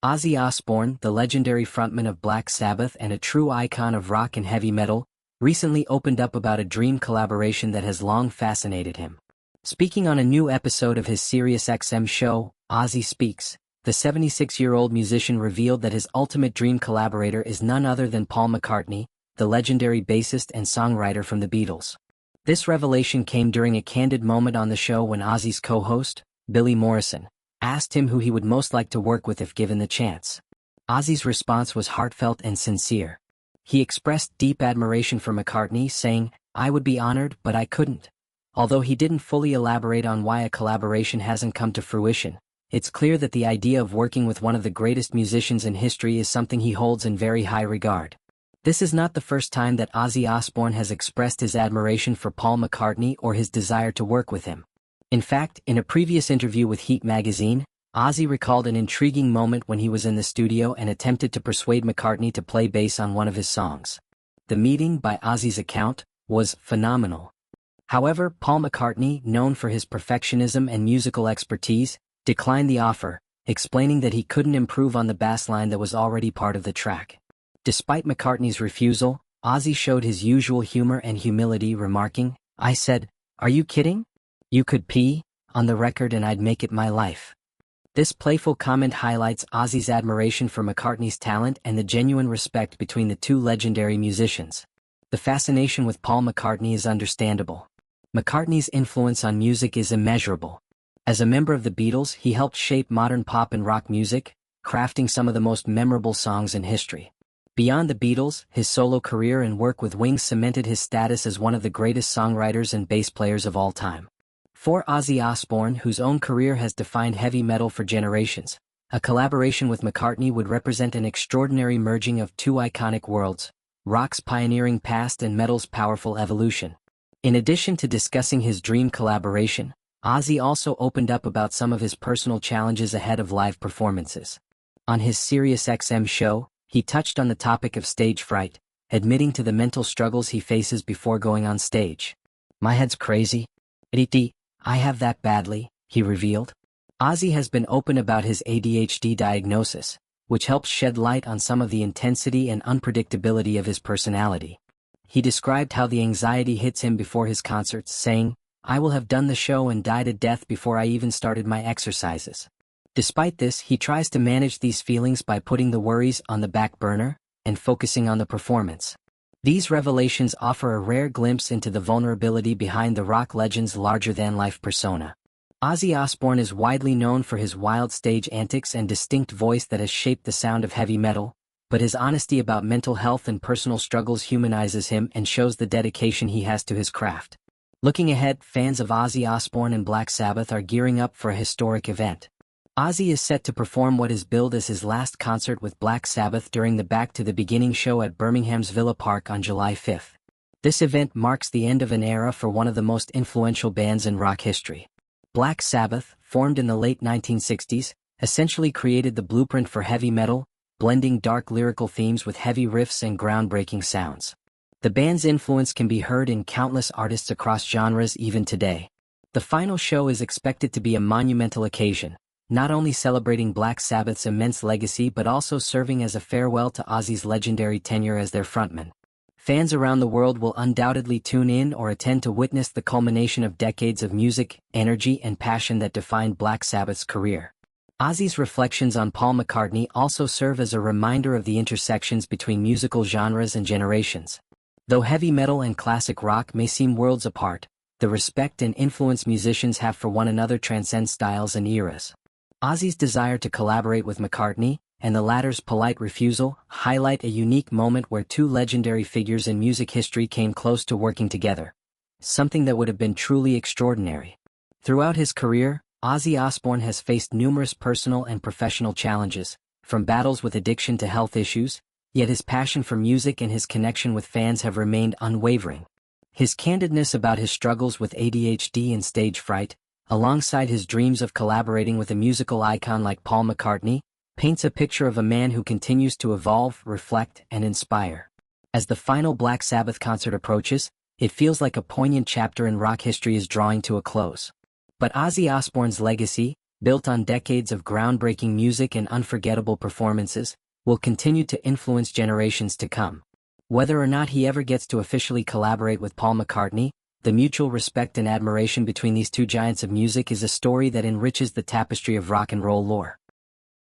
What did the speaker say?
Ozzy Osbourne, the legendary frontman of Black Sabbath and a true icon of rock and heavy metal, recently opened up about a dream collaboration that has long fascinated him. Speaking on a new episode of his SiriusXM show, Ozzy Speaks, the 76-year-old musician revealed that his ultimate dream collaborator is none other than Paul McCartney, the legendary bassist and songwriter from the Beatles. This revelation came during a candid moment on the show when Ozzy's co-host, Billy Morrison, asked him who he would most like to work with if given the chance. Ozzy's response was heartfelt and sincere. He expressed deep admiration for McCartney, saying, "I would be honored, but I couldn't." Although he didn't fully elaborate on why a collaboration hasn't come to fruition, it's clear that the idea of working with one of the greatest musicians in history is something he holds in very high regard. This is not the first time that Ozzy Osbourne has expressed his admiration for Paul McCartney or his desire to work with him. In fact, in a previous interview with Heat magazine, Ozzy recalled an intriguing moment when he was in the studio and attempted to persuade McCartney to play bass on one of his songs. The meeting, by Ozzy's account, was phenomenal. However, Paul McCartney, known for his perfectionism and musical expertise, declined the offer, explaining that he couldn't improve on the bassline that was already part of the track. Despite McCartney's refusal, Ozzy showed his usual humor and humility, remarking, "I said, 'Are you kidding? You could pee on the record and I'd make it my life.'" This playful comment highlights Ozzy's admiration for McCartney's talent and the genuine respect between the two legendary musicians. The fascination with Paul McCartney is understandable. McCartney's influence on music is immeasurable. As a member of the Beatles, he helped shape modern pop and rock music, crafting some of the most memorable songs in history. Beyond the Beatles, his solo career and work with Wings cemented his status as one of the greatest songwriters and bass players of all time. For Ozzy Osbourne, whose own career has defined heavy metal for generations, a collaboration with McCartney would represent an extraordinary merging of two iconic worlds, rock's pioneering past and metal's powerful evolution. In addition to discussing his dream collaboration, Ozzy also opened up about some of his personal challenges ahead of live performances. On his SiriusXM show, he touched on the topic of stage fright, admitting to the mental struggles he faces before going on stage. "My head's crazy. I have that badly," he revealed. Ozzy has been open about his ADHD diagnosis, which helps shed light on some of the intensity and unpredictability of his personality. He described how the anxiety hits him before his concerts, saying, "I will have done the show and died a death before I even started my exercises." Despite this, he tries to manage these feelings by putting the worries on the back burner and focusing on the performance. These revelations offer a rare glimpse into the vulnerability behind the rock legend's larger-than-life persona. Ozzy Osbourne is widely known for his wild stage antics and distinct voice that has shaped the sound of heavy metal, but his honesty about mental health and personal struggles humanizes him and shows the dedication he has to his craft. Looking ahead, fans of Ozzy Osbourne and Black Sabbath are gearing up for a historic event. Ozzy is set to perform what is billed as his last concert with Black Sabbath during the Back to the Beginning show at Birmingham's Villa Park on July 5th. This event marks the end of an era for one of the most influential bands in rock history. Black Sabbath, formed in the late 1960s, essentially created the blueprint for heavy metal, blending dark lyrical themes with heavy riffs and groundbreaking sounds. The band's influence can be heard in countless artists across genres even today. The final show is expected to be a monumental occasion, not only celebrating Black Sabbath's immense legacy but also serving as a farewell to Ozzy's legendary tenure as their frontman. Fans around the world will undoubtedly tune in or attend to witness the culmination of decades of music, energy, and passion that defined Black Sabbath's career. Ozzy's reflections on Paul McCartney also serve as a reminder of the intersections between musical genres and generations. Though heavy metal and classic rock may seem worlds apart, the respect and influence musicians have for one another transcends styles and eras. Ozzy's desire to collaborate with McCartney, and the latter's polite refusal, highlight a unique moment where two legendary figures in music history came close to working together. Something that would have been truly extraordinary. Throughout his career, Ozzy Osbourne has faced numerous personal and professional challenges, from battles with addiction to health issues, yet his passion for music and his connection with fans have remained unwavering. His candidness about his struggles with ADHD and stage fright, alongside his dreams of collaborating with a musical icon like Paul McCartney, paints a picture of a man who continues to evolve, reflect, and inspire. As the final Black Sabbath concert approaches, it feels like a poignant chapter in rock history is drawing to a close. But Ozzy Osbourne's legacy, built on decades of groundbreaking music and unforgettable performances, will continue to influence generations to come. Whether or not he ever gets to officially collaborate with Paul McCartney, the mutual respect and admiration between these two giants of music is a story that enriches the tapestry of rock and roll lore.